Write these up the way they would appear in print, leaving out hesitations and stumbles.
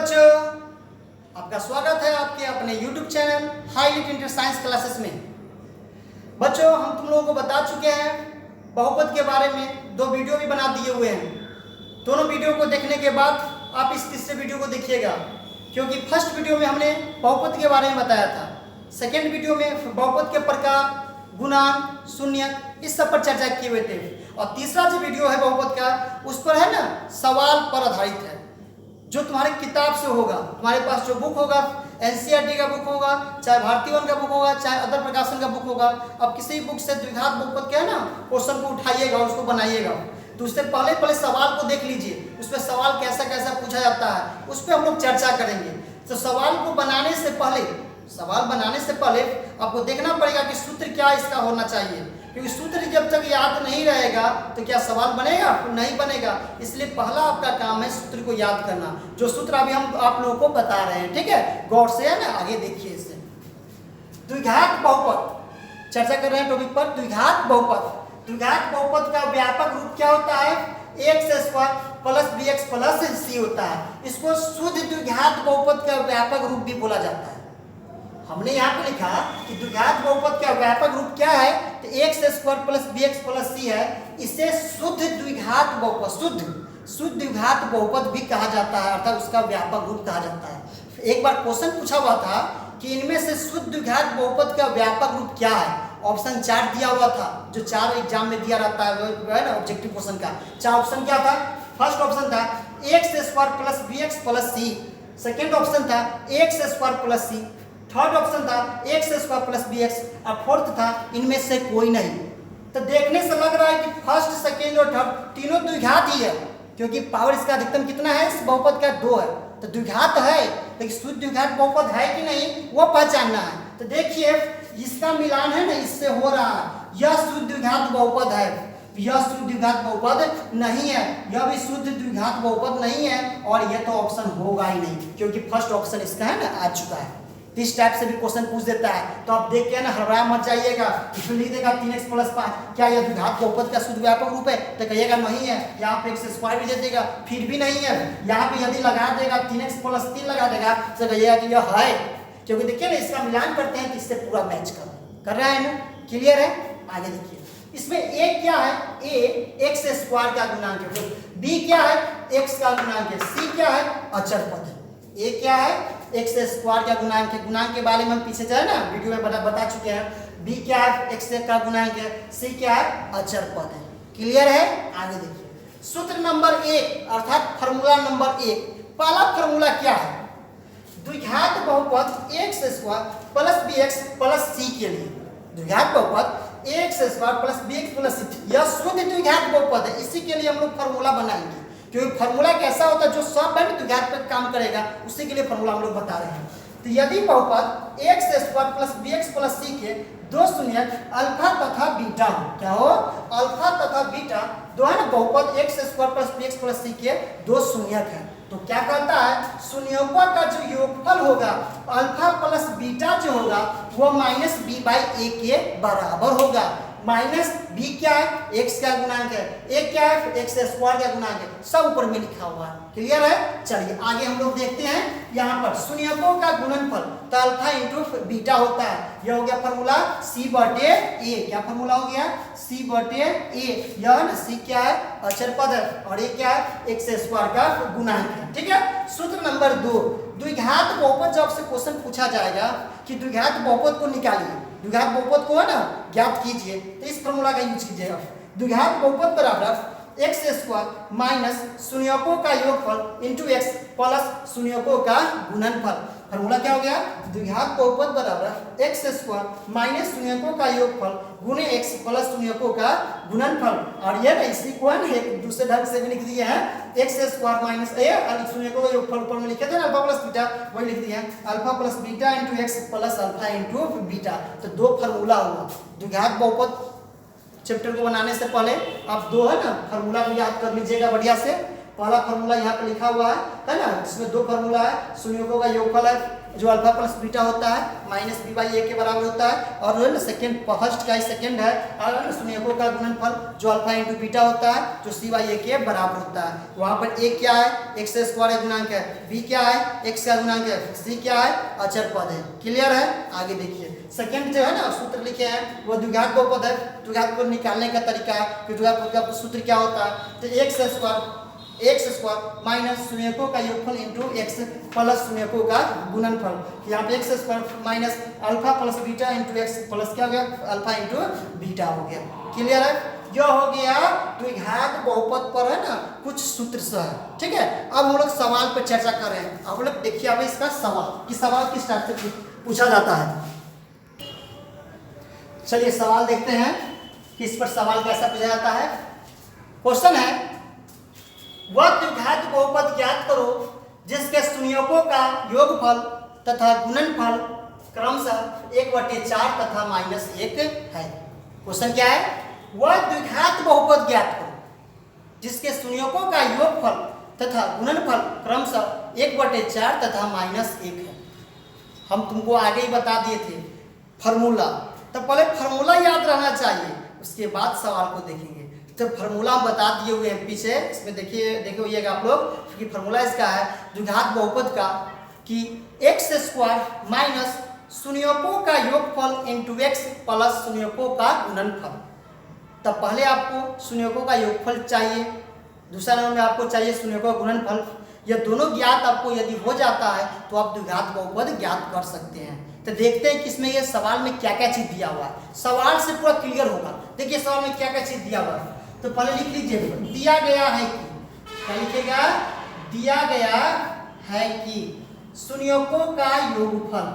बच्चों, आपका स्वागत है आपके अपने YouTube channel high lit science classes में। बच्चों, हम तुम लोगों को बता चुके हैं बहुपद के बारे में, 2 वीडियो भी बना दिए हुए हैं। दोनों वीडियो को देखने के बाद आप इस तीसरे वीडियो को देखिएगा, क्योंकि फर्स्ट वीडियो में हमने बहुपद के बारे में बताया था, सेकेंड वीडियो में बहुपद के प्रकार, गुणांक, शून्यक, इस सब पर चर्चा किए हुए थे। और तीसरा जो वीडियो है बहुपद का, उस पर है ना, सवाल पर आधारित है, जो तुम्हारे किताब से होगा। तुम्हारे पास जो बुक होगा, एनसीईआरटी का बुक होगा, चाहे भारती वन का बुक होगा, चाहे अदर प्रकाशन का बुक होगा, अब किसी बुक से द्विघात बहुपद के है ना क्वेश्चन को उठाइएगा, उसको बनाइएगा, तो उससे पहले सवाल को देख लीजिए, उसमें सवाल कैसा कैसा पूछा जाता है, उस पर हम लोग चर्चा करेंगे। तो सवाल बनाने से पहले आपको देखना पड़ेगा कि सूत्र क्या इसका होना चाहिए, क्योंकि सूत्र जब तक याद नहीं रहेगा तो क्या सवाल बनेगा? नहीं बनेगा। इसलिए पहला आपका काम है सूत्र को याद करना, जो सूत्र अभी हम आप लोगों को बता रहे हैं। ठीक है, गौर से है ना, आगे देखिए इसे। द्विघात बहुपद चर्चा कर रहे हैं टॉपिक पर, द्विघात बहुपद। द्विघात बहुपद का व्यापक रूप क्या होता है? x² plus bx plus c होता है। इसको शुद्ध द्विघात बहुपद का व्यापक रूप भी बोला जाता है। हमने यहाँ पे लिखा कि द्विघात बहुपद का व्यापक रूप क्या है, तो x² plus bx plus c है। इसे शुद्ध द्विघात बहुपद, शुद्ध द्विघात बहुपद भी कहा जाता है, अर्थात उसका व्यापक रूप कहा जाता है। एक बार क्वेश्चन पूछा हुआ था कि इनमें से शुद्ध द्विघात बहुपद का व्यापक रूप क्या है। ऑप्शन 4 दिया हुआ था, जो 4 एग्जाम में दिया रहता है ना, ऑब्जेक्टिव क्वेश्चन का 4 ऑप्शन क्या था? फर्स्ट ऑप्शन था x² plus bx plus c, second option था x² plus c, third option था x² प्लस bx, और फोर्थ था इनमें से कोई नहीं। तो देखने से लग रहा है कि फर्स्ट, सेकेंड और थर्ड तीनों द्विघात ही है, क्योंकि पावर इसका अधिकतम कितना है? इस बहुपद का 2 है, तो द्विघात है। लेकिन शुद्ध द्विघात बहुपद है कि नहीं, वो पहचानना है। तो देखिए, इसका मिलान है ना, इससे हो रहा है, यह शुद्ध द्विघात बहुपद है, यह शुद्ध द्विघात बहुपद नहीं है, यह भी शुद्ध द्विघात बहुपद नहीं है, और यह तो ऑप्शन होगा ही नहीं, क्योंकि फर्स्ट ऑप्शन इसका है ना आ चुका है। इस टाइप से भी क्वेश्चन पूछ देता है, तो आप देख के ना हड़बड़ा मत जाइएगा। इसमें लिख देगा 3x प्लस 5, क्या यह द्विघात बहुपद का शुद्ध व्यापक रूप है? तो कहिएगा नहीं है। यहाँ पे x² भी दे देगा, फिर भी नहीं है। यहाँ पे यदि लगा देगा 3x प्लस 3 लगा देगा, तो कहिएगा कि यह है, क्योंकि देखिए ना, इसका मिलान करते हैं तो इससे पूरा मैच कर रहा है ना। क्लियर है? आगे देखिए, इसमें a क्या है? a x² का गुणांक है, b क्या है? x का गुणांक है, c क्या है? अचर पद है। a क्या है? x² का गुणांक है, गुणांक के बारे में हम पीछे जो है ना वीडियो में बता चुके हैं। b क्या है? x का गुणांक है, c क्या है? अचर पद है। क्लियर है? आगे देखिए, सूत्र नंबर 1 अर्थात फार्मूला नंबर 1। पहला फार्मूला क्या है? द्विघात बहुपद x² plus bx plus c के लिए, द्विघात बहुपद x² plus bx plus c, यह शुद्ध द्विघात बहुपद है। इसी के लिए हम लोग फार्मूला बनाएंगे, क्योंकि फार्मूला कैसा होता है, जो सब है द्विघात पर काम करेगा, उसी के लिए फार्मूला हम लोग बता रहे हैं। तो यदि बहुपद x² plus bx plus c के 2 शून्यक अल्फा तथा बीटा हो, क्या हो? अल्फा तथा बीटा दो है ना, बहुपद x² plus bx plus c के 2 शून्यक है, तो क्या कहता है? शून्यकों का जो योगफल होगा अल्फा प्लस बीटा जो होगा वो माइनस b/a के बराबर होगा। माइनस b क्या है? x का गुणांक है, a क्या है? x² का गुणांक है, सब ऊपर में लिखा हुआ है। क्लियर है? चलिए आगे हम लोग देखते हैं। यहाँ पर शून्यकों का गुणनफल तो अल्फा इंटू बीटा होता है। यह हो गया फॉर्मूला c/a। क्या फॉर्मूला हो गया? c/a। यह ना c क्या है? अचर पद है, और ये क्या है? x² का गुणांक है। ठीक है। सूत्र नंबर 2, द्विघात बहुपद। जब से क्वेश्चन पूछा जाएगा कि द्विघात बहुपद को निकालिए, द्विघात बहुपद को है ना ज्ञात कीजिए, तो इस फॉर्मूला का यूज कीजिएगा। द्विघात बहुपद बराबर x² माइनस शून्यकों का योगफल इंटू x प्लस शून्यकों का गुणनफल। फॉर्मूला क्या हो गया? द्विघात बहुपद बराबर x² माइनस शून्यकों का योगफल गुणे x प्लस शून्यकों का गुणनफल। और ये ना इसी को है एक दूसरे ढंग से भी लिख दिए हैं, x² माइनस a, शून्यकों का योगफल ऊपर में लिखे थे ना अल्फा प्लस बीटा, वही लिख दिए हैं alpha plus beta into x plus alpha into beta. तो 2 फॉर्मूला हुआ द्विघात बहुपद। चैप्टर को बनाने से पहले आप 2 है ना फार्मूला को याद कर लीजिएगा बढ़िया से। पहला फार्मूला यहाँ पे लिखा हुआ है ना, जिसमें 2 फार्मूला है, शून्यकों का योगफल है जो अल्फा प्लस बीटा होता है माइनस बी बाई ए के बराबर होता है, और जो है ना सेकेंड फर्स्ट का ही सेकेंड है और शून्यकों का गुणनफल जो अल्फा इंटू बीटा होता है जो सी बाई ए के बराबर होता है। वहाँ पर ए क्या है, एक्स स्क्वायर गुणांक है, बी क्या है, एक्स का गुणांक है, सी क्या है, अचर पद है। क्लियर है? आगे देखिए सेकेंड जो है ना सूत्र लिखे हैं वो द्विघात बहुपद है। द्विघात को निकालने का तरीका है कि द्विघात बहुपद का सूत्र क्या होता है, तो एक्स स्क्वायर माइनस शून्यकों का योगफल इंटू एक्स प्लस शून्यकों का गुणनफल। यहाँ पे x square minus alpha plus beta into x plus क्या हो गया, अल्फा इंटू बीटा हो गया। क्लियर है? यह हो गया द्विघात बहुपद पर है ना कुछ सूत्र से है। ठीक है, अब हम लोग सवाल पर चर्चा कर रहे हैं। अब लोग देखिए अब इसका सवाल किस टाइप से पूछा जाता है। चलिए सवाल देखते हैं कि इस पर सवाल कैसा पूछा जाता है। क्वेश्चन है वह द्विघात बहुपद ज्ञात करो जिसके शून्यकों का योगफल तथा गुणनफल क्रमशः 1/4 तथा -1 है। क्वेश्चन क्या है, वह द्विघात बहुपद ज्ञात करो जिसके शून्यकों का योगफल तथा गुणनफल क्रमशः 1/4 तथा -1 है। हम तुमको आगे ही बता दिए थे फार्मूला, तो पहले फार्मूला याद रहना चाहिए, उसके बाद सवाल को देखेंगे। तो फार्मूला बता दिए हुए हैं पीछे, इसमें देखिए आप लोग कि फार्मूला इसका है द्विघात बहुपद का कि एक्स स्क्वायर माइनस शून्यकों का योगफल इंटू एक्स प्लस शून्यकों का गुणनफल। तब पहले आपको शून्यकों का योगफल चाहिए, दूसरा नंबर में आपको चाहिए शून्यकों का गुणनफल। ये दोनों ज्ञात आपको यदि हो जाता है तो आप द्विघात बहुपद ज्ञात कर सकते हैं। तो देखते हैं कि इसमें ये सवाल में क्या क्या चीज दिया हुआ है, सवाल से पूरा क्लियर होगा। देखिए सवाल में क्या क्या चीज दिया हुआ है, तो पहले लिख लीजिए दिया गया है कि, क्या लिखेगा, दिया गया है कि शून्यकों का योगफल,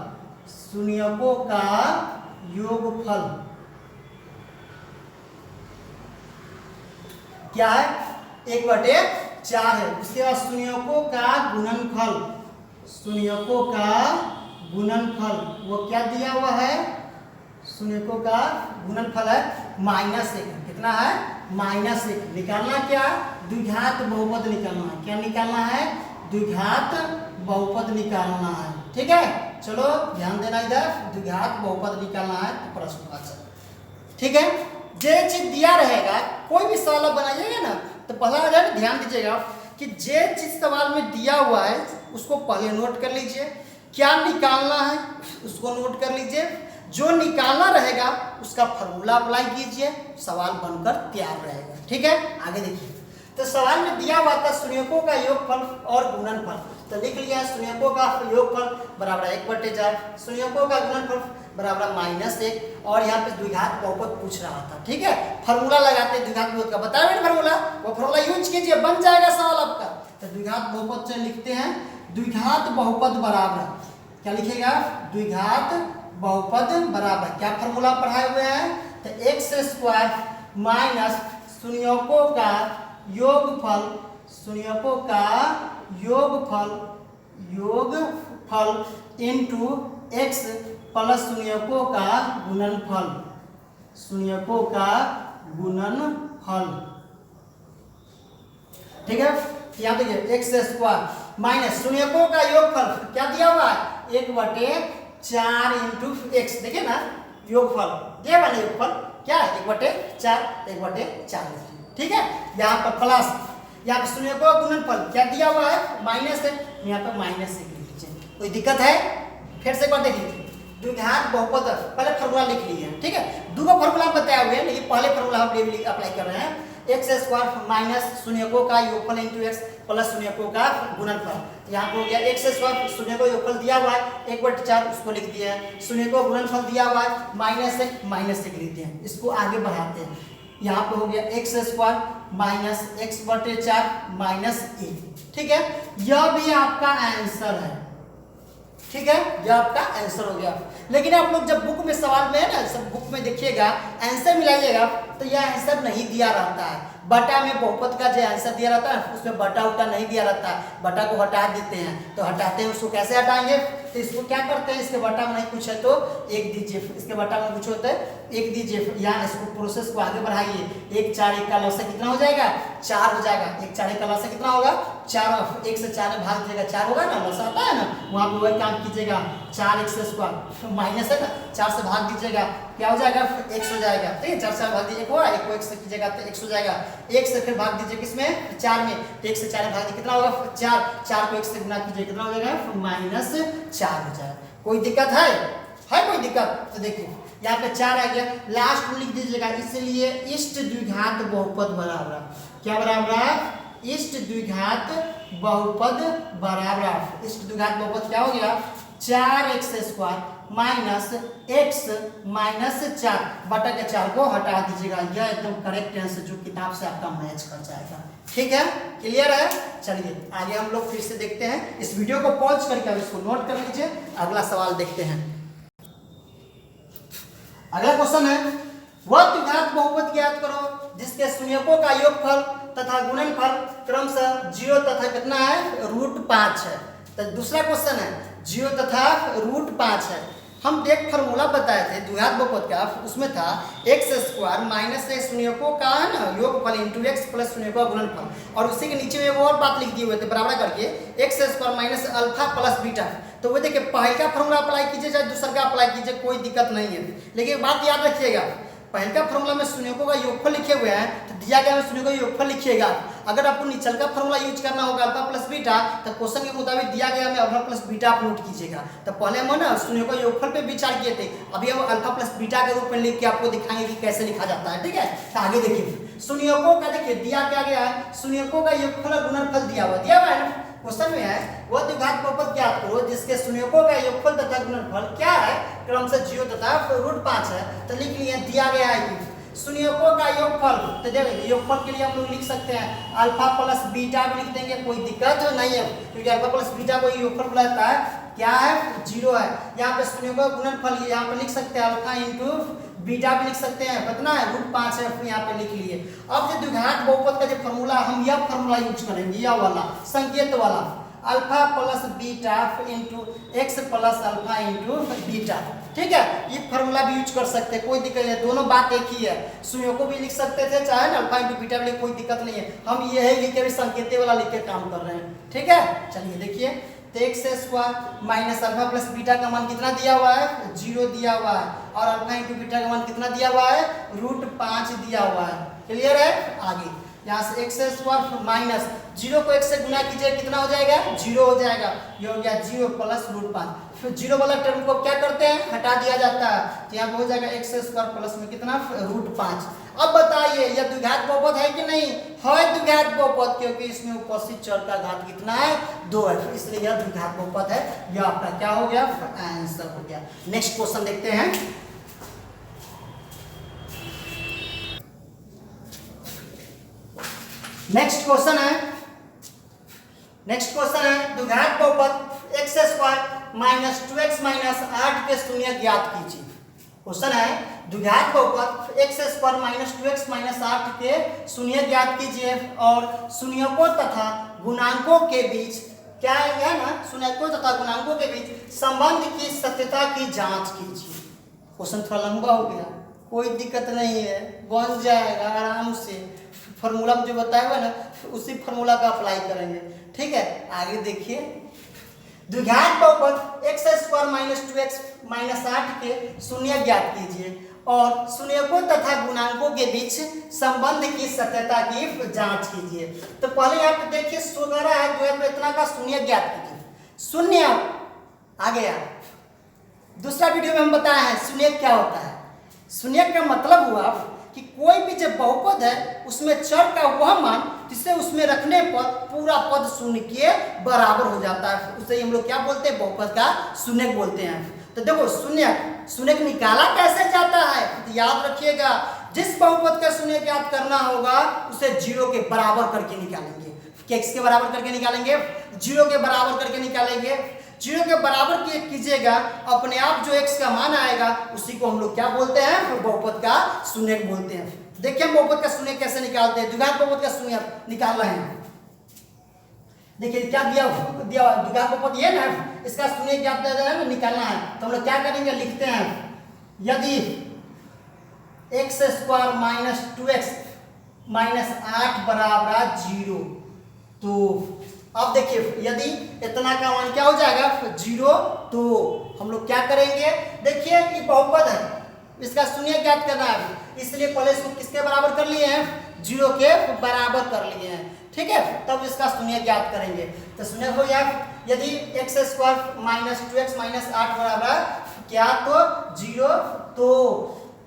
शून्यकों का योगफल क्या है 1/4 है। उसके बाद शून्यकों का गुणनफल, शून्यकों का गुणनफल वो क्या दिया हुआ है, शून्यकों का गुणनफल है -1। कितना है, -1। निकालना क्या, द्विघात बहुपद निकालना है। क्या निकालना है, द्विघात बहुपद निकालना है। ठीक है, चलो ध्यान देना, इधर द्विघात बहुपद निकालना है तो प्रश्न। अच्छा ठीक है, जे चीज दिया रहेगा कोई भी सवाल बनाइएगा ना तो पहला अगर ध्यान दीजिएगा कि जे चीज सवाल में दिया हुआ है उसको पहले नोट कर लीजिए, क्या निकालना है उसको नोट कर लीजिए, जो निकालना रहेगा उसका फॉर्मूला अप्लाई कीजिए, सवाल बनकर तैयार रहेगा। ठीक है, आगे देखिए। तो सवाल में दिया हुआ था शून्यकों का योगफल और गुणनफल, तो लिख लिया शून्यकों का योगफल बराबर 1/4, शून्यकों का गुणनफल बराबर -1, और यहाँ पे द्विघात बहुपद पूछ रहा था। ठीक है, फार्मूला लगाते द्विघात बहुपद का, बताया फार्मूला, वो फार्मूला यूज कीजिए, बन जाएगा सवाल आपका। तो द्विघात बहुपद से लिखते हैं द्विघात बहुपद बराबर, क्या लिखेगा, द्विघात बहुपद बराबर, क्या फार्मूला पढ़ाए हुए हैं, तो एक्स स्क्वायर माइनस शून्यकों का योगफल, शून्यकों का योगफल इंटू एक्स प्लस शून्यकों का गुणनफल, शून्यकों का गुणनफल। ठीक है, यहाँ देखिए एक्स स्क्वायर माइनस शून्यकों का योगफल क्या दिया हुआ है 1/4 इंटू एक्स, देखिए ना योगफल दिया हुआ, योगफल क्या है 1/4। ठीक है, यहाँ पर प्लस, यहाँ पर शून्यकों का गुणनफल क्या दिया हुआ है -1, यहाँ पर -1 लिख लीजिए। कोई दिक्कत है, फिर से एक बार देख लीजिए द्विघात बहुपद, पहले फार्मूला लिख लिए। ठीक है, दो फार्मूला बताए हुए हैं लेकिन पहले फार्मूला हम अप्लाई कर रहे हैं, एक्स स्क्वायर माइनस शून्यकों का योगफल इंटू एक्स प्लस शून्यकों का गुणनफल। यहाँ पर हो गया एक्स स्क्वायर, शून्य को योगफल दिया हुआ है 1/4, उसको लिख दिया है, शून्य को गुणनफल दिया हुआ है -1 लिख दिया है, इसको आगे बढ़ाते हैं। यहाँ पे हो गया एक्स स्क्वायर माइनस x/4 -1। ठीक है, यह भी आपका आंसर है। ठीक है, यह आपका आंसर हो गया। लेकिन आप लोग जब बुक में सवाल में है ना, सब बुक में देखिएगा आंसर मिलाइएगा तो यह आंसर नहीं दिया रहता है। बटा में बहुपद का जो आंसर दिया रहता है उसमें बटा उटा नहीं दिया रहता है, बटा को हटा देते हैं। तो हटाते हैं उसको कैसे हटाएंगे, तो इसको क्या करते हैं, इसके बटा में नहीं कुछ है तो 1 दीजिए, इसके बटा में कुछ होता है 1 दीजिए, यहाँ इसको प्रोसेस को आगे बढ़ाइए। 1 4 1 का लौसा कितना हो जाएगा, 4 हो जाएगा। 1 4 1 का लौसा कितना होगा, 4। 1 से 4 में भाग दीजिएगा, 4 होगा ना, लौसा आता है ना, वहाँ पे वही काम कीजिएगा। 4 x स्क्वायर माइनस है ना, 4 से भाग दीजिएगा, क्या हो जाएगा, x हो जाएगा। ठीक है, 4 से भाग दीजिए, 1 को x से कीजिएगा तो x हो जाएगा। 1 से फिर भाग दीजिए किसमें, 4 में, 1 से 4 में भाग दीजिए कितना होगा, 4। 4 को 1 से गुना कीजिए कितना हो जाएगा, -4 हो जाएगा। कोई दिक्कत है कोई दिक्कत, तो देखिए यहाँ पे 4 आ गया, लास्ट में लिख दीजिएगा। इसलिए इष्ट द्विघात बहुपद बराबर, क्या बराबर, इष्ट द्विघात बहुपद बराबर, इष्ट द्विघात बहुपद क्या हो गया, 4x square minus x minus 4 बटा के 4 को हटा दीजिएगा। यह एकदम करेक्ट आंसर जो किताब से आपका मैच कर जाएगा। ठीक है, क्लियर है। चलिए आगे हम लोग फिर से देखते हैं, इस वीडियो को पॉज करके अब इसको नोट कर लीजिए, अगला सवाल देखते हैं। अगला क्वेश्चन है, वह द्विघात बहुपद ज्ञात करो जिसके शून्यकों का योगफल तथा गुणनफल क्रमशः 0 तथा कितना है, √5 है। तो दूसरा क्वेश्चन है 0 तथा √5 है। हम एक फार्मूला बताए थे द्विघात बहुपद का, उसमें था x स्क्वायर माइनस शून्यकों का है ना योगफल इंटू x प्लस शून्यकों का गुणनफल, और उसी के नीचे में वो और बात लिख दिए हुए थे बराबर करके x square minus alpha plus beta. तो वो देखिए पहले का फार्मूला अप्लाई कीजिए चाहे दूसरा का अप्लाई कीजिए, कोई दिक्कत नहीं है। लेकिन बात याद रखिएगा, पहले का फार्मूला में शून्यकों का योगफल लिखे हुए हैं, तो दिया गया में शून्यकों का योगफल लिखिएगा। अगर आपको निचल का फार्मूला यूज करना होगा अल्फा प्लस बीटा, तो क्वेश्चन के मुताबिक दिया गया में अल्फा प्लस बीटा आप नोट कीजिएगा। तो पहले हम ना शून्यकों का योगफल पे विचार किए थे, अभी हम अल्फा प्लस बीटा के रूप में लिख के आपको दिखाएंगे कि कैसे लिखा जाता है। ठीक है, तो आगे देखिए शून्यकों का, देखिए दिया क्या गया है, शून्यकों का योगफल और गुणनफल दिया हुआ है ना, क्वेश्चन में है वह द्विघात बहुपद ज्ञात करो जिसके शून्यकों का योगफल तथा गुणनफल क्या है, क्रमशः 0 तथा √5 है। तो लिख लिए, दिया गया है कि शून्यकों का योगफल, तो देखिए योगफल के लिए हम लोग लिख सकते हैं अल्फा प्लस बीटा भी लिख देंगे, कोई दिक्कत नहीं है, क्योंकि अल्फा प्लस बीटा को योगफल बुलाता है, क्या है, 0 है। यहाँ पे शून्यकों का गुणनफल यहाँ पे लिख सकते हैं अल्फा इंटू बीटा भी लिख सकते हैं, कितना है, √5 है, यहाँ पे लिख लिए। अब जो द्विघात बहुपद का जो फॉर्मूला, हम यह फॉर्मूला यूज करेंगे, यह वाला संकेत वाला, alpha plus beta into x plus alpha into beta. ठीक है, ये फॉर्मूला भी यूज कर सकते हैं, कोई दिक्कत नहीं है, दोनों बात एक ही है। शून्यकों भी लिख सकते थे चाहे ना अल्फा इंटू बीटा भी, कोई दिक्कत नहीं है। हम ये लिख के भी संकेत वाला लिख के काम कर रहे हैं। ठीक है, चलिए देखिए, तो x square minus alpha plus beta का मान कितना दिया हुआ है, 0 दिया हुआ है, और अल्फा इंटू बीटा का मान कितना दिया हुआ है, √5 दिया हुआ है। क्लियर है। आगे यहाँ से x स्क्वायर माइनस 0 को 1 से गुना कीजिए कितना हो जाएगा, 0 हो जाएगा। ये हो गया 0 प्लस √5, फिर 0 वाला टर्म को क्या करते हैं, हटा दिया जाता है, तो यहाँ पे हो जाएगा x स्क्वायर प्लस में कितना, √5। अब बताइए यह द्विघात बहुपद है कि नहीं है, द्विघात बहुपद, क्योंकि इसमें उपस्थित चर का घात कितना है, 2 है, इसलिए यह द्विघात बहुपद है। यह आपका क्या हो गया, आंसर हो गया। नेक्स्ट क्वेश्चन देखते हैं। नेक्स्ट क्वेश्चन है द्विघात बहुपद x square minus 2x minus 8 के शून्य ज्ञात कीजिए। क्वेश्चन है द्विघात बहुपद x square minus 2x minus 8 के शून्य ज्ञात कीजिए और शून्यकों तथा गुणांकों के बीच क्या है ना, शून्यकों तथा गुणांकों के बीच संबंध की सत्यता की जांच कीजिए। क्वेश्चन थोड़ा लंबा हो गया, कोई दिक्कत नहीं है, बन जाएगा आराम से। फॉर्मूला जो बताया हुआ ना उसी फॉर्मूला का अप्लाई करेंगे। ठीक है, आगे देखिए, द्विघात बहुपद x square minus 2x minus 8 के शून्य ज्ञात कीजिए और शून्यकों तथा गुणांकों के बीच संबंध की सत्यता की जांच कीजिए। तो पहले यहाँ पे देखिए सुगरा है, जो है इतना का शून्य ज्ञात कीजिए। शून्य आ गया, दूसरा वीडियो में हम बताया है शून्य क्या होता है। शून्य का मतलब हुआ कि कोई भी जब बहुपद है उसमें चर का वह मान जिसे उसमें रखने पर पूरा पद शून्य के बराबर हो जाता है, उसे हम लोग क्या बोलते हैं, बहुपद का शून्य बोलते हैं। तो देखो शून्य निकाला कैसे जाता है, तो याद रखिएगा जिस बहुपद का शून्य ज्ञात करना होगा उसे 0 के बराबर करके निकालेंगे। x के बराबर करके निकालेंगे, 0 के बराबर करके निकालेंगे। 0 के बराबर कीजिएगा, अपने आप जो x का मान आएगा उसी को हम लोग क्या बोलते हैं, बहुपद का शून्य बोलते हैं। देखिए हम बहुपद का शून्य कैसे निकालते हैं, द्विघात बहुपद का शून्य निकाल रहे हैं। देखिए क्या दिया दिया द्विघात बहुपद ये ना, इसका शून्य ज्ञात है ना निकालना है, तो हम लोग क्या करेंगे, लिखते हैं यदि x square minus 2x minus 8 बराबर 0, तो अब देखिए यदि इतना का मान क्या हो जाएगा 0, तो हम लोग क्या करेंगे, देखिए ये बहुपद है, इसका शून्य ज्ञात करना है, इसलिए पहले इसको किसके बराबर कर लिए हैं, 0 के बराबर कर लिए हैं, ठीक है, तब इसका शून्य ज्ञात करेंगे। तो शून्य हो गया यदि x square minus 2x minus 8 बराबर क्या, तो 0, तो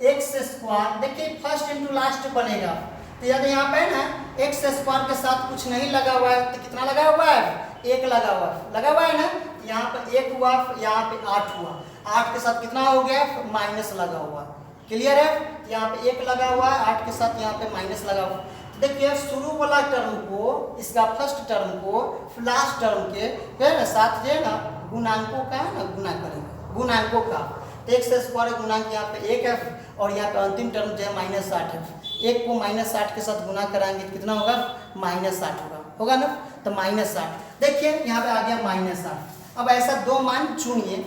एक्स स्क्वायर देखिए फर्स्ट इंटू लास्ट बनेगा, तो यदि यहाँ पे ना एक्स स्क्वायर के साथ कुछ नहीं लगा हुआ है तो कितना लगा हुआ है, 1 लगा हुआ है ना, यहाँ पे 1 हुआ, यहाँ पे 8 हुआ, 8 के साथ कितना हो गया, माइनस लगा हुआ, क्लियर है, यहाँ पे 1 लगा हुआ है, 8 के साथ यहाँ पे माइनस लगा हुआ। देखिए शुरू वाला टर्म को, इसका फर्स्ट टर्म को लास्ट टर्म के है ना साथ जो है ना गुणांकों का है ना गुना करेंगे, गुणांकों का, तो एक्स स्क्वायर गुणांक यहाँ पे 1 है और यहाँ पे अंतिम टर्म जो है -8 है, 1 को -8 के साथ गुना कराएंगे तो कितना होगा, -8 होगा ना, तो -8 देखिए यहाँ पे आ गया -8। अब ऐसा दो मान चुनिए,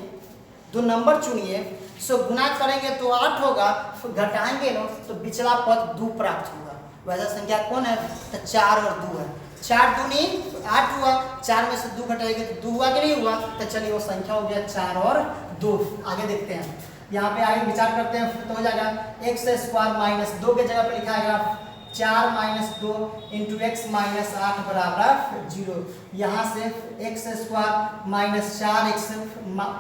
दो नंबर चुनिए, सो गुना करेंगे तो 8 होगा, घटाएंगे ना तो पिछला पद 2 प्राप्त होगा, वैसा संख्या कौन है, तो 4 और 2 है, 4 दूनी 8 हुआ, 4 में से 2 घटाएंगे तो 2 हुआ कि नहीं हुआ, तो चलिए वो संख्या हो गया 4 और 2। आगे देखते हैं, यहाँ पे आगे विचार करते हैं, तो हो जाएगा एक्स स्क्वायर माइनस 2 के जगह पे लिखा है 4 माइनस 2 इंटू एक्स माइनस 8 बराबर 0, यहाँ से x square minus 4x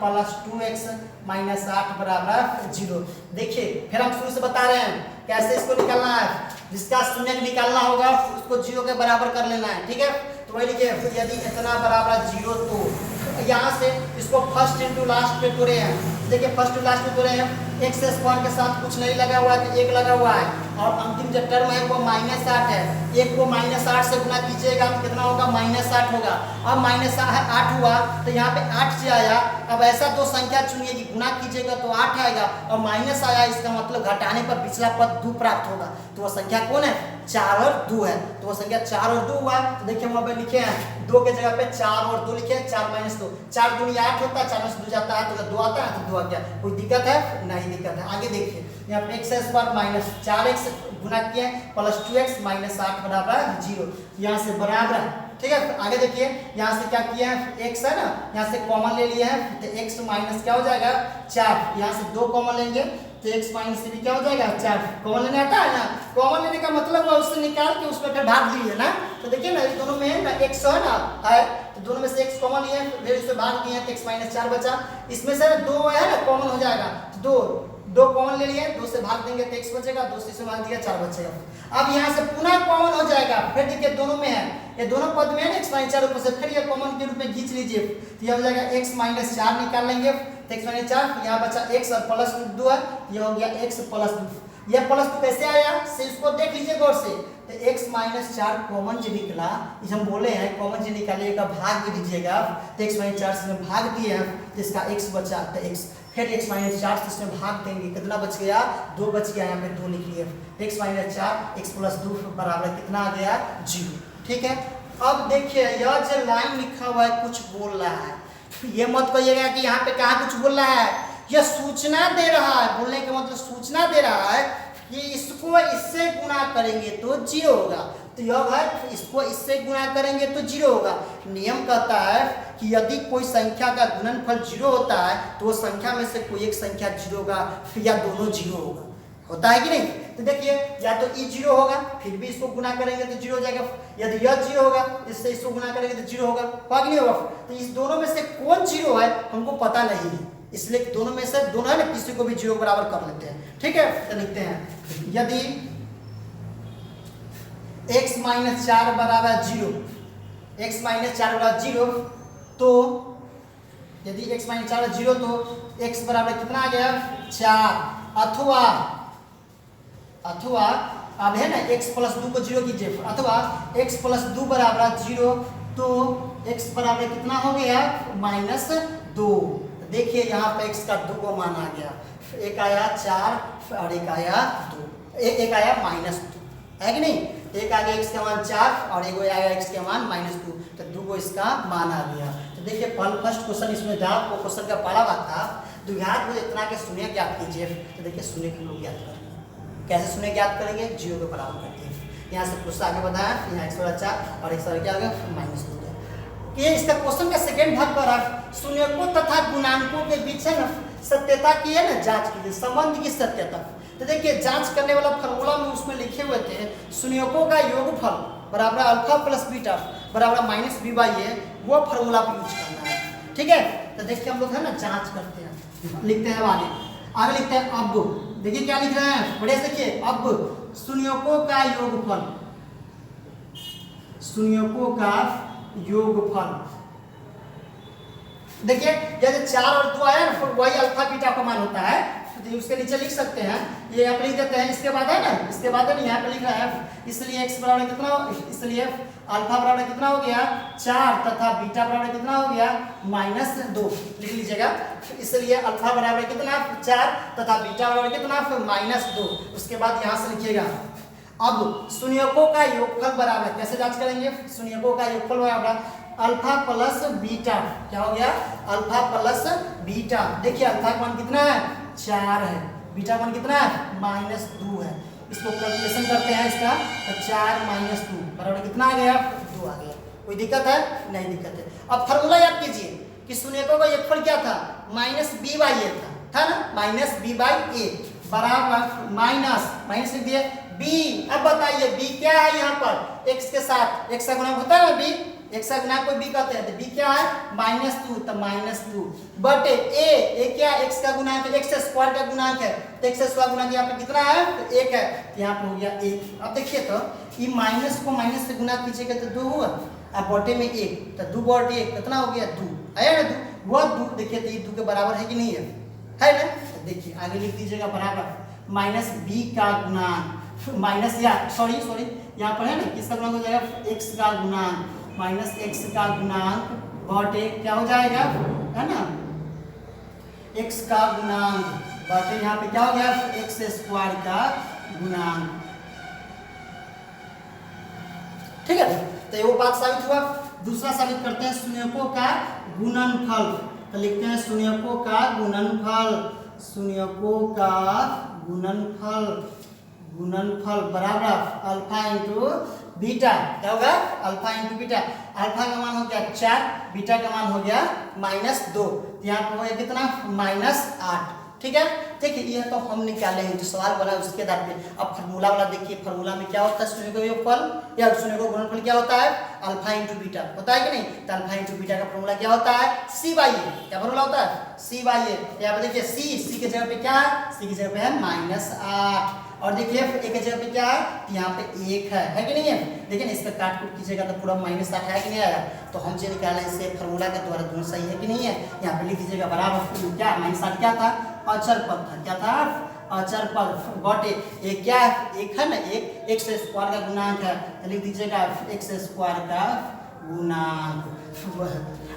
plus 2x minus 8 बराबर 0। देखिए फिर हम शुरू से बता रहे हैं कैसे इसको निकालना है, जिसका शून्य निकालना होगा उसको 0 के बराबर कर लेना है, ठीक है, तो वही लिखिए यदि इतना बराबर 0, तो यहाँ से इसको फर्स्ट इंटू लास्ट पे तोड़े हैं, देखिए फर्स्ट इंटू लास्ट पे तोड़े हैं, एक्स स्क्वायर के साथ कुछ नहीं लगा हुआ है तो 1 लगा हुआ है, और अंतिम जो टर्म है वो -8 है, 1 को -8 से गुना कीजिएगा तो कितना होगा, -8 होगा, अब -8 हुआ तो यहाँ पे 8 से आया, अब ऐसा दो संख्या चुनिए कि गुना कीजिएगा तो 8 आएगा और माइनस आया, इसका मतलब घटाने पर पिछला पद 2 प्राप्त होगा, तो वह संख्या कौन है, 4 और 2 है, तो वह संख्या 4 और 2 हुआ, तो देखिए वहाँ पे लिखे हैं 2 के जगह पे 4 और 2 लिखे, 4 माइनस 2, 4 दूनी 8 होता है, 4 में से 2 जाता है तो 2 आता है, तो 2 आ गया, कोई दिक्कत है, नहीं दिक्कत है। आगे देखिए यहाँ पे एक्स स्क्वायर माइनस 4x गुना किए प्लस 2x माइनस 8 बराबर 0, यहाँ से बराबर है, ठीक है, आगे देखिए यहाँ से क्या किया है, x है ना, यहाँ से कॉमन ले लिया है, तो x माइनस क्या हो जाएगा 4, यहाँ से 2 कॉमन लेंगे तो x माइनस 3 क्या हो जाएगा 4, कॉमन लेने आता है ना, कॉमन लेने का मतलब है उससे निकाल के उसमें फिर भाग दिए ना, तो देखिए ना दोनों में है ना x है ना है, तो दोनों में से x कॉमन लिए फिर इससे भाग दिए तो x माइनस 4 बचा, इसमें से 2 है ना कॉमन हो जाएगा, तो 2 कॉमन ले लिए, 2 से भाग देंगे तो x बचेगा, 2 से भाग दिया 4 बचेगा, अब यहाँ से पुनः कॉमन हो जाएगा, फिर देखिए दोनों में है, ये दोनों पद में है ना x माइनस 4 ऊपर से, फिर ये कॉमन के रूप में खींच लीजिए, तो यह हो जाएगा x माइनस 4 निकाल लेंगे तो x माइनस 4, यहाँ बचा x और प्लस 2 है, ये हो गया x प्लस 2, यह प्लस 2 कैसे आया से इसको देख लीजिए गौर से, तो x माइनस 4 कॉमन जो निकला, इसे हम बोले हैं कॉमन जो निकालिएगा भाग भी दीजिएगा, तो x माइनस 4 से भाग दिए हैं तो इसका x बचा, तो x फिर x माइनस 4 से इसमें भाग देंगे, कितना बच गया 2 बच गया, यहाँ पे 2 लिख लिए, x माइनस 4 x प्लस 2 बराबर कितना आ गया 0, ठीक है। अब देखिए यह जो लाइन लिखा हुआ है कुछ बोल रहा है, ये मत कहिएगा कि यहाँ पे कहाँ कुछ बोल रहा है, यह सूचना दे रहा है, बोलने का मतलब सूचना दे रहा है कि इसको इससे गुणा करेंगे तो 0 होगा, तो यह है इसको इससे गुणा करेंगे तो 0 होगा। नियम कहता है कि यदि कोई संख्या का गुणनफल 0 होता है तो वो संख्या में से कोई एक संख्या 0 होगा या दोनों 0 होगा, होता है कि नहीं, तो देखिए या तो ई 0 होगा, फिर भी इसको गुना करेंगे तो 0 हो जाएगा, यदि यह 0 होगा इससे इसको गुना करेंगे तो 0 होगा कि नहीं होगा, तो इस दोनों में से कौन 0 है हमको पता नहीं है, इसलिए दोनों में से दोनों है ना किसी को भी 0 बराबर कर लेते हैं, ठीक है, तो लिखते हैं यदि x माइनस 4 बराबर 0, x माइनस 4 बराबर 0, तो यदि x माइनस 4 0 तो x बराबर कितना आ गया 4, अथवा अब है ना x प्लस 2 को 0 कीजिए, अथवा x प्लस 2 बराबर 0, तो x बराबर कितना हो गया -2, देखिए यहाँ पे x का 2 को मान आ गया, एक आया 4 और एक आया 2, एक आया -2, है कि नहीं। एक आ गया x का मान 4 और एक आ गया x का मान -2, तो 2 को इसका मान आ गया। तो देखिए फर्स्ट क्वेश्चन इसमें था, वो क्वेश्चन का पढ़ा हुआ था, द्विघात में इतना के शून्य ज्ञात कीजिए। तो देखिए शून्य को लोग ज्ञात करेंगे, कैसे शून्य ज्ञात करेंगे, 0 के बराबर करके। यहाँ से कुछ आगे बढ़ाया, यहाँ x बड़ा 4 और x बड़ा क्या हो गया -2 कि इसका क्वेश्चन का सेकेंड भाग पर शून्यकों तथा गुणांकों के बीच है ना सत्यता की है ना जांच कीजिए, संबंध की सत्यता। तो देखिए जांच करने वाला फॉर्मूला में उसमें लिखे हुए थे शून्यकों का योगफल बराबर अल्फा प्लस बीटा बराबर -b/a, वो फॉर्मूला को यूज करना है। ठीक है, तो देखिए हम लोग है ना जांच करते हैं, लिखते हैं आगे लिखते हैं। अब देखिए क्या लिख रहे हैं, बढ़िया से देखिए। अब शून्यकों का योगफल, शून्यकों का योगफल देखिए जैसे 4 और 2 आया ना, फिर वही अल्फा बीटा का मान होता है, तो उसके नीचे लिख सकते हैं, ये यहाँ पे लिख देते हैं। इसके बाद है ना, इसके बाद है ना यहाँ पे लिख रहा है, इसलिए x बराबर कितना, इसलिए अल्फा बराबर कितना हो गया 4 तथा बीटा बराबर कितना हो गया -2 लिख लीजिएगा। इसलिए अल्फा बराबर कितना 4 तथा बीटा बराबर कितना -2। उसके बाद यहाँ से लिखिएगा अब शून्यकों का योगफल बराबर, कैसे जांच करेंगे, शून्यकों का योगफल बराबर अल्फा प्लस बीटा, क्या हो गया अल्फा प्लस बीटा। देखिए अल्फा का मान कितना है 4 है, बीटा का मान कितना है -2 है। इसको कैलकुलेशन करते हैं इसका, तो 4 - 2 बराबर कितना आ गया 2 आ गया। कोई दिक्कत है, नहीं दिक्कत है। अब फार्मूला याद कीजिए कि शून्यकों का योगफल क्या था -b/a था ना, -b/a बराबर माइनस लिख दिए b। अब बताइए b क्या है, यहाँ पर x के साथ x का गुणक होता है ना, b x का गुणक को b कहते हैं, तो b क्या है -2, तो -2 बटे a क्या x का गुणक है, x स्क्वायर का गुणक है, तो x स्क्वायर गुणक यहाँ पे कितना है तो 1 है, यहाँ पे हो गया 1। अब देखिए तो ये माइनस को माइनस से गुणा कीजिएगा तो 2 हुआ, अब बटे में 1, तो 2 बटे 1 कितना हो गया 2 आया ना, 2 वो 2 देखिए तो ये 2 के बराबर है कि नहीं है ना। तो देखिए आगे लिख दीजिएगा बराबर -b का गुणक माइनस या सॉरी यहाँ पर है ना किसका गुणक हो जाएगा x का गुणक -x का गुणक बटे क्या हो जाएगा है ना x का गुणक बटे यहाँ पे क्या हो गया x स्क्वायर का गुणक। ठीक है, तो वो बात साबित हुआ। दूसरा साबित करते हैं शून्यकों का गुणनफल, तो लिखते हैं शून्यकों का गुणनफल, शून्यकों का गुणनफल बराबर अल्फा इंटू बीटा, क्या होगा अल्फा इंटू बीटा। अल्फा का मान हो गया 4, बीटा का मान हो गया -2, यहाँ पर हो गया कितना -8। ठीक है, देखिए ये तो हम निकाले हैं जो सवाल बना उसके आधार पे। अब फार्मूला वाला देखिए, फार्मूला में क्या होता है शून्य का योगफल या शून्य का गुणनफल क्या होता है अल्फा इंटू बीटा होता है कि नहीं। तो अल्फा इंटू बीटा का फार्मूला क्या होता है c/a, क्या फार्मूला होता है c/a। यहाँ पे देखिए c के जगह पे क्या है, c की जगह पे है -8 और देखिए a के जगह पे क्या है तो यहाँ पे 1 है कि नहीं है। देखिए ना इसका काट कूट कीजिएगा तो पूरा -8 है कि नहीं आया। तो हम जो निकाला इससे फार्मूला के द्वारा दोनों सही है कि नहीं है। यहाँ पे लिख दीजिएगा बराबर क्या -8 क्या था अचर पद था, क्या था अचर पद बटे एक क्या है एक है ना एक x स्क्वायर का गुणांक है, लिख दीजिएगा x स्क्वायर का गुणांक।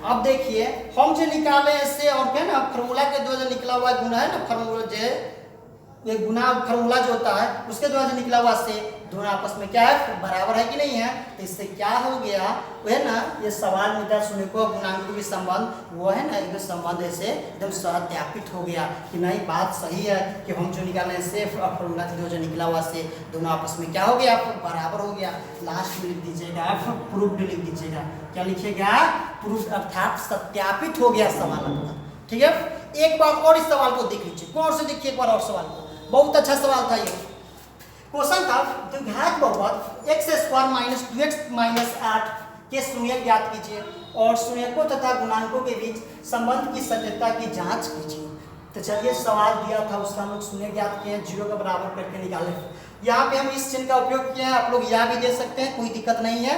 अब देखिए हम जो निकाले इससे और क्या ना फार्मूला के द्वारा जो निकला हुआ गुना है ना फार्मूला जो ये गुना फार्मूला जो होता है उसके द्वारा जो निकला हुआ से दोनों आपस में क्या है बराबर है कि नहीं है। तो इससे क्या हो गया वो है ना ये सवाल में था शून्यकों गुणांकों के संबंध वो है ना एकदम संबंध ऐसे एकदम सत्यापित हो गया कि नहीं बात सही है कि हम जो निकाले से फार्मूला के जो निकला हुआ से दोनों आपस में क्या हो गया बराबर हो गया। लास्ट में लिख दीजिएगा प्रूफ्ड लिख दीजिएगा, क्या लिखिएगा प्रूफ्ड अर्थात सत्यापित हो गया सवाल आपका। ठीक है, एक बार और इस सवाल को देख लीजिए, कौन से देखिए एक बार और सवाल को, बहुत अच्छा सवाल था ये। क्वेश्चन था द्विघात बहुपद x स्क्वायर -2x - 8 के शून्य ज्ञात कीजिए और शून्यकों तथा गुणांकों के बीच संबंध की सत्यता की जांच कीजिए। तो चलिए सवाल दिया था उसका हम लोग शून्य ज्ञात किए, 0 का बराबर करके निकाले। यहाँ पे हम इस चिन्ह का उपयोग किया है, आप लोग यह भी दे सकते हैं, कोई दिक्कत नहीं है,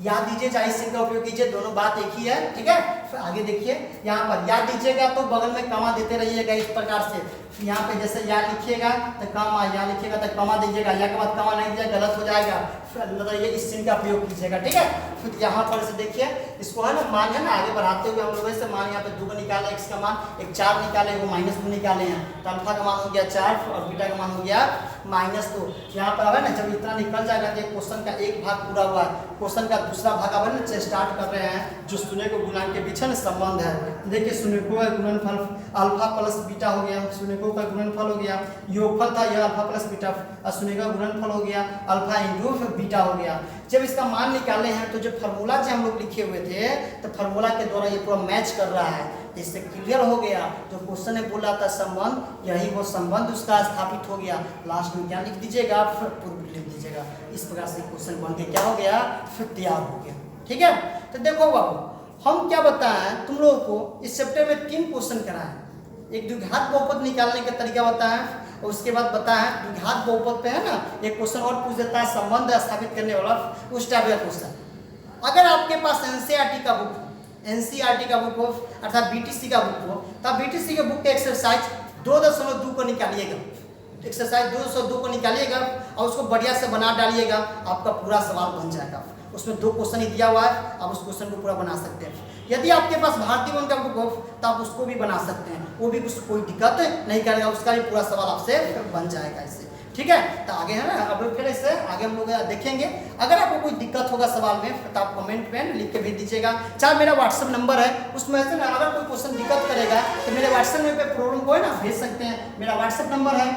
याद दीजिए चाहे इस चिन्ह का उपयोग कीजिए, दोनों बात एक ही है। ठीक है, फिर आगे देखिए यहाँ पर याद दीजिएगा तो बगल में कमा देते रहिएगा इस प्रकार से, यहाँ पे जैसे या लिखिएगा तो कमा, या लिखिएगा तो कमा दीजिएगा, या के बाद कमा नहीं दीजिएगा गलत हो जाएगा, फिर ये इस चिन्ह का प्रयोग कीजिएगा, ठीक है। फिर यहाँ पर से देखिए इसको है ना, मान है ना आगे बढ़ाते हुए हम लोग ऐसे मान यहाँ पे 2 को निकाले, x का मान एक 4 निकाले, वो -2 निकाले हैं, तो अल्फा का मान हो गया 4 और बीटा का मान हो गया -2। यहाँ पर है ना जब इतना निकल जाएगा तो क्वेश्चन का एक भाग पूरा हुआ है, क्वेश्चन का दूसरा भाग अब ना स्टार्ट कर रहे हैं, जो शून्य को गुणांक के बीच है ना संबंध है। देखिए शून्यकों का गुणनफल अल्फा प्लस बीटा हो गया, शून्यकों का गुणनफल हो गया, योगफल था यह अल्फा प्लस बीटा, और शून्य का गुणनफल हो गया अल्फा इंटू बीटा हो गया। जब इसका मान निकाले हैं तो जो फार्मूला जो हम लोग लिखे हुए थे तो फार्मूला के द्वारा ये पूरा मैच कर रहा है, इससे क्लियर हो गया। जो क्वेश्चन में बोला था संबंध, यही वो संबंध उसका स्थापित हो गया। लास्ट में क्या लिख दीजिएगा, फिर पूर्व लिख दीजिएगा। इस प्रकार से क्वेश्चन बन के क्या हो गया, फिर तैयार हो गया, ठीक है। तो देखो बाबू हम क्या बताएं तुम लोगों को, इस चैप्टर में 3 क्वेश्चन कराएं। एक द्विघात बहुपद निकालने का तरीका बताएं, और उसके बाद बताएं द्विघात बहुपद पे है ना एक क्वेश्चन और पूछ देता है संबंध स्थापित करने वाला, उस टाइप का क्वेश्चन। अगर आपके पास एनसीईआरटी का बुक, एनसीईआरटी का बुक हो अर्थात बीटीसी का बुक हो, तब बीटीसी के बुक के एक्सरसाइज 2.2 को निकालिएगा, एक्सरसाइज 2.2 को निकालिएगा और उसको बढ़िया से बना डालिएगा, आपका पूरा सवाल बन जाएगा। उसमें 2 क्वेश्चन ही दिया हुआ है, आप उस क्वेश्चन को पूरा बना सकते हैं। यदि आपके पास भारतीय वन का बुक हो तो आप उसको भी बना सकते हैं, वो भी कुछ कोई दिक्कत नहीं करेगा, उसका भी पूरा सवाल आपसे बन जाएगा इससे, ठीक है। तो आगे है ना, अब फिर इससे आगे हम लोग देखेंगे। अगर आपको कोई दिक्कत होगा सवाल में तो आप कमेंट में लिख के भेज दीजिएगा, चाहे मेरा व्हाट्सएप नंबर है उसमें से ना, अगर कोई क्वेश्चन दिक्कत करेगा तो मेरे व्हाट्सएप में पे प्रॉब्लम को है ना भेज सकते हैं। मेरा व्हाट्सएप नंबर है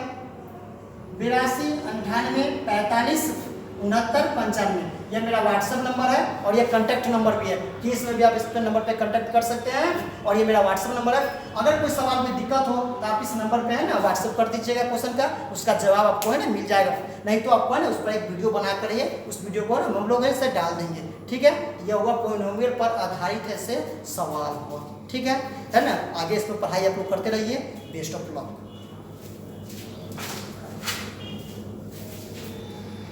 82 98 45 69 95, यह मेरा व्हाट्सएप नंबर है और ये कॉन्टैक्ट नंबर भी है कि इसमें भी आप इस पे नंबर पे कॉन्टैक्ट कर सकते हैं, और ये मेरा व्हाट्सएप नंबर है। अगर कोई सवाल में दिक्कत हो तो आप इस नंबर पे है ना व्हाट्सएप कर दीजिएगा क्वेश्चन का, उसका जवाब आपको है ना मिल जाएगा। नहीं तो आपको है ना उस पर एक वीडियो बना कर उस वीडियो को ना हम लोग ऐसे डाल देंगे, ठीक है। यह हुआ पॉलिनोमियल पर आधारित ऐसे सवाल हुआ, ठीक है ना। आगे इस पर पढ़ाई आप लोग करते रहिए। Best of luck.